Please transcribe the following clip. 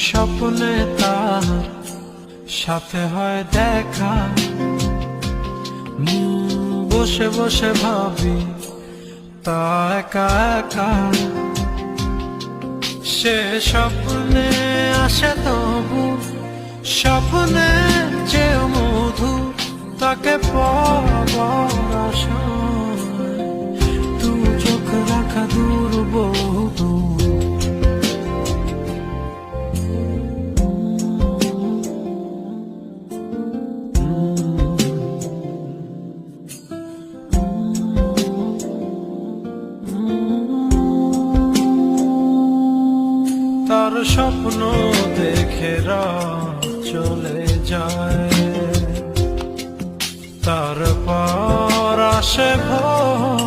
স্বপ্নে তার সাথে হয় দেখা, বসে বসে ভাবি তা একা একা। সে স্বপ্নে আসে তবু স্বপ্নে যে মধু, তাকে পাবার আশায় দু চোখ রাখা দূর বহু। তার স্বপ্ন দেখে রাত চলে যায়, তারপর আসে ভোর।